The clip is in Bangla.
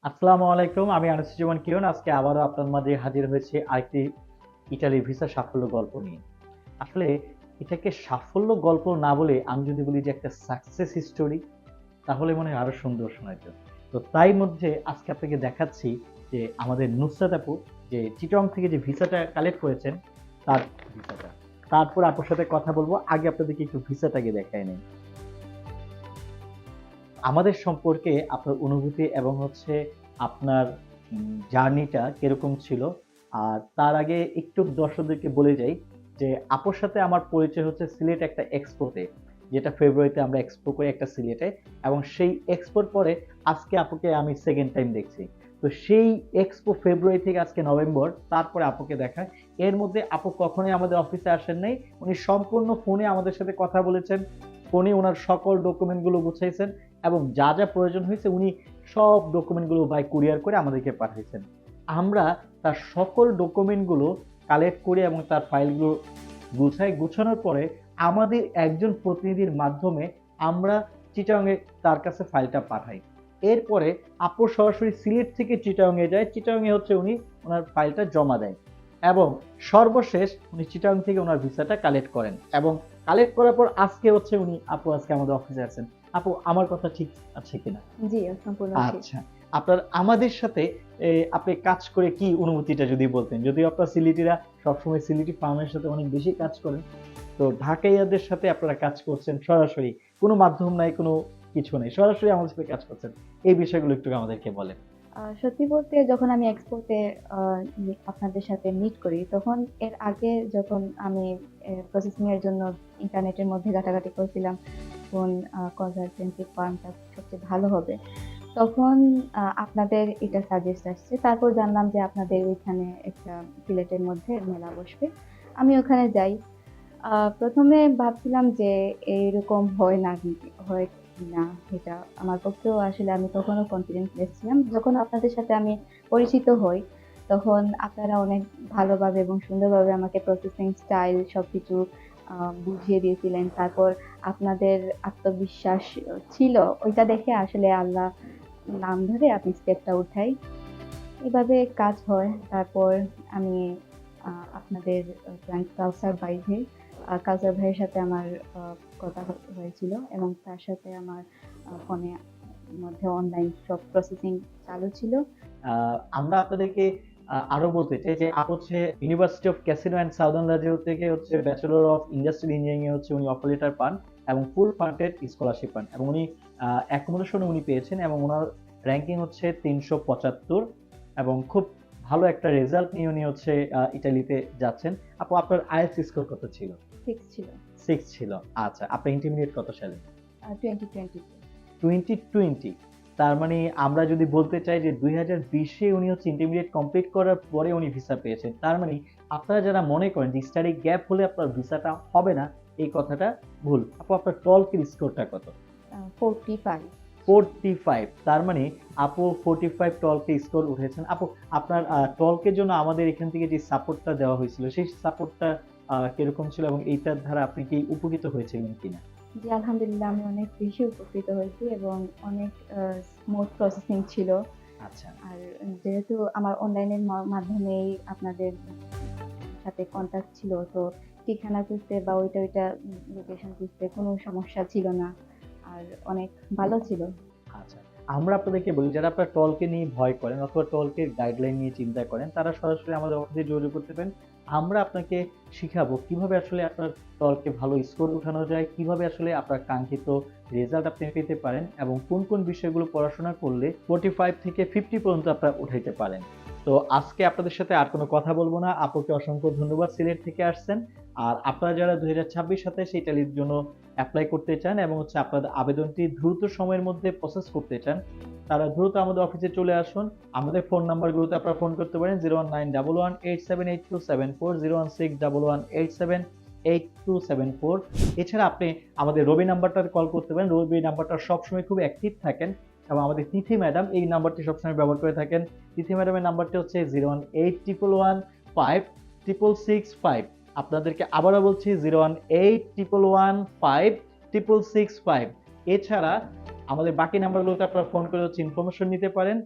আসসালামু আলাইকুম। আমি আনিসুজ্জামান কিরণ। আজকে আবারও আপনার মাঝে হাজির হয়েছি আরেকটি ইতালির ভিসা সাফল্য গল্প নিয়ে। আসলে এটাকে সাফল্য গল্প না বলে আমি যদি বলি যে একটা সাকসেস স্টোরি, তাহলে মনে হয় আরো সুন্দর শোনাইতো। তো তাই মধ্যে আজকে আপনাকে দেখাচ্ছি যে আমাদের নুসরাত আপু যে চিটং থেকে যে ভিসাটা কালেক্ট করেছেন, তার ভিসাটা। তারপর আপুর সাথে কথা বলবো। আগে আপনাদেরকে একটু ভিসাটাকে দেখায় নেই। আমাদের সম্পর্কে আপনার অনুভূতি এবং হচ্ছে আপনার জার্নিটা কিরকম ছিল। আর তার আগে একটু দর্শকদেরকে বলে যাই যে আপুর সাথে আমার পরিচয় হচ্ছে সিলেট একটা এক্সপোতে, যেটা ফেব্রুয়ারিতে আমরা এক্সপো করি একটা সিলেটে, এবং সেই এক্সপোর পরে আজকে আপুকে আমি সেকেন্ড টাইম দেখছি। তো সেই এক্সপো ফেব্রুয়ারি থেকে আজকে নভেম্বর, তারপরে আপুকে দেখায়। এর মধ্যে আপু কখনোই আমাদের অফিসে আসেন নাই, উনি সম্পূর্ণ ফোনে আমাদের সাথে কথা বলেছেন, ফোনে ওনার সকল ডকুমেন্টগুলো গুছাইছেন এবং যা যা প্রয়োজন হয়েছে উনি সব ডকুমেন্টগুলো বাই কুরিয়ার করে আমাদেরকে পাঠিয়েছেন। আমরা তার সকল ডকুমেন্টগুলো কালেক্ট করে এবং তার ফাইলগুলো গুছানোর পরে আমাদের একজন প্রতিনিধির মাধ্যমে আমরা চিটাগংয়ে তার কাছে ফাইলটা পাঠাই। এরপরে আপু সরাসরি সিলেট থেকে চিটাগংয়ে যায়, চিটাগংয়ে হচ্ছে উনি ওনার ফাইলটা জমা দেয় এবং সর্বশেষ উনি চিটাগং থেকে ওনার ভিসাটা কালেক্ট করেন এবং কালেক্ট করার পর আজকে হচ্ছে উনি আপু আজকে আমাদের অফিসে আছেন। আপু আমার কথা ঠিক আছে কিনা? জি, সম্পূর্ণ ঠিক। আচ্ছা। আপনার আমাদের সাথে আপনি কাজ করে কি অনুভূতিটা যদি বলতেন? যদিও আপনার সিলেটিরা সবসময় সিলেটি ফার্মের সাথে অনেক বেশি কাজ করেন। তো ঢাকাইয়াদের সাথে আপনারা কাজ করছেন সরাসরি। কোনো মাধ্যম নাই, কোনো কিছু নাই। সরাসরি আমাদের সাথে কাজ করছেন। এই বিষয়গুলো একটু আমাদেরকে বলেন। সত্যি বলতে যখন আমি এক্সপোতে আ আপনাদের সাথে মিট করি, তখন এর আগে যখন আমি প্রসেসিং এর জন্য ইন্টারনেটের মধ্যে ঘাটাঘাটি করছিলাম, কোন কনসালটেন্সি ফার্মটা সবচেয়ে ভালো হবে। তখন আপনাদের এটা সাজেস্ট আসছে। তারপর জানলাম যে আপনাদের ওইখানে একটা সিলেটের মধ্যে মেলা বসবে। আমি ওখানে যাই। ১ম এ ভাবছিলাম যে এইরকম হয় কিনা এটা আমার পক্ষেও আসলে আমি তখনও কনফিডেন্সলেস ছিলাম। যখন আপনাদের সাথে আমি পরিচিত হই, তখন আপনারা অনেক ভালোভাবে এবং সুন্দরভাবে আমাকে প্রসেসিং স্টাইল সবকিছু আ বুঝিয়ে দিয়েছিলেন। তারপর আপনাদের আত্মবিশ্বাস ছিল, ওইটা দেখে আসলে আল্লাহ নাম ধরে আমি স্টেপটা উঠাই। এভাবে কাজ হয়। তারপর আমি আপনাদের ক্লায়েন্ট কাউসার ভাইয়ের সাথে আমার আ কথা হয়েছিল এবং তার সাথে আমার ফোনে মধ্যে অনলাইন সব প্রসেসিং চালু ছিল। আ আমরা আপনাদেরকে আরো বলতে চাই যে আপু হচ্ছে university of casino and southern রাজিও থেকে হচ্ছে ব্যাচেলর অফ ইন্ডাস্ট্রিয়াল ইঞ্জিনিয়ারিং এ হচ্ছে উনি অফার লেটার পান এবং ফুল ফান্ডেড স্কলারশিপ পান এবং উনি অ্যাকোমোডেশন উনি পেয়েছেন এবং উনার র‍্যাংকিং হচ্ছে ৩৭৫ এবং খুব ভালো একটা রেজাল্ট নিয়ে উনি হচ্ছে ইতালিতে যাচ্ছেন। আপু আপনার আইএলটিএস স্কোর কত ছিল? 6 ছিল। 6 ছিল। আচ্ছা, আপনার ইন্টারমিডিয়েট কত সালে? 2020 তে। 2020। তার মানে আমরা যদি বলতে চাই যে 2020 উনি হচ্ছে ইন্টারমিডিয়েট কমপ্লিট করার পরে উনি ভিসা পেয়েছেন। তার মানে আপনারা যারা মনে করেন যে স্টাডি গ্যাপ হলে আপনার ভিসাটা হবে না, এই কথাটা ভুল। আপু আপনার টলকের স্কোরটা কত? 45। 45। তার মানে আপু 45 টলকে স্কোর উঠেছেন। আপু আপনার টলকের জন্য আমাদের এখান থেকে যে সাপোর্টটা দেওয়া হয়েছিল, সেই সাপোর্টটা কিরকম ছিল এবং এইটার দ্বারা আপনি কি উপকৃত হয়েছিলেন কিনা? জি, আলহামদুলিল্লাহ আমি অনেক বেশি উপকৃত হয়েছি এবং অনেক স্মুথ প্রসেসিং ছিল। আচ্ছা। আর যেহেতু আমার অনলাইনের মাধ্যমেই আপনাদের সাথে কনট্যাক্ট ছিল, তো ঠিকানা খুঁজতে বা ওইটা লোকেশন খুঁজতে কোনো সমস্যা ছিল না। আর অনেক ভালো ছিল। আচ্ছা। আমরা আপনাদেরকে বলি যারা আপনার টলকে নিয়ে ভয় করেন অথবা টলকের গাইডলাইন নিয়ে চিন্তা করেন, তারা সরাসরি আমাদের অফিসে যোগাযোগ করতে পারেন। আমরা আপনাকে শিখাবো কিভাবে আসলে আপনার টলকে ভালো স্কোর উঠানো যায়, কিভাবে আসলে আপনার কাঙ্ক্ষিত রেজাল্ট আপনি পেতে পারেন এবং কোন বিষয়গুলো পড়াশোনা করলে 45 থেকে 50 পর্যন্ত আপনারা উঠাইতে পারেন। তো আজকে আপনাদের সাথে আর কোনো কথা বলবো না। আপুকে অসংখ্য ধন্যবাদ, সিলেট থেকে আসছেন। আর আপনারা যারা ২০২৬-২৭ ইটালির জন্য এপ্লাই করতে চান এবং হচ্ছে আপনাদের আবেদনটি দ্রুত সময়ের মধ্যে প্রসেস করতে চান, তারা দ্রুত আমাদের অফিসে চলে আসুন। আমাদের ফোন নাম্বারগুলোতে আপনারা ফোন করতে পারেন 01911878274, 01611878274। এছাড়া আপনি আমাদের রবি নাম্বারটাতে কল করতে পারেন। রবি নাম্বারটা সবসময় খুব অ্যাক্টিভ থাকেন এবং আমাদের তিথি ম্যাডাম এই নাম্বারটি সবসময় ব্যবহার করে থাকেন। তিথি ম্যাডামের নাম্বারটি হচ্ছে 01811156665। আপনাদেরকে আবারও বলছি 01811156665। এছাড়া আমাদের বাকি নাম্বারগুলোতে আপনারা ফোন করে হচ্ছে ইনফরমেশন নিতে পারেন।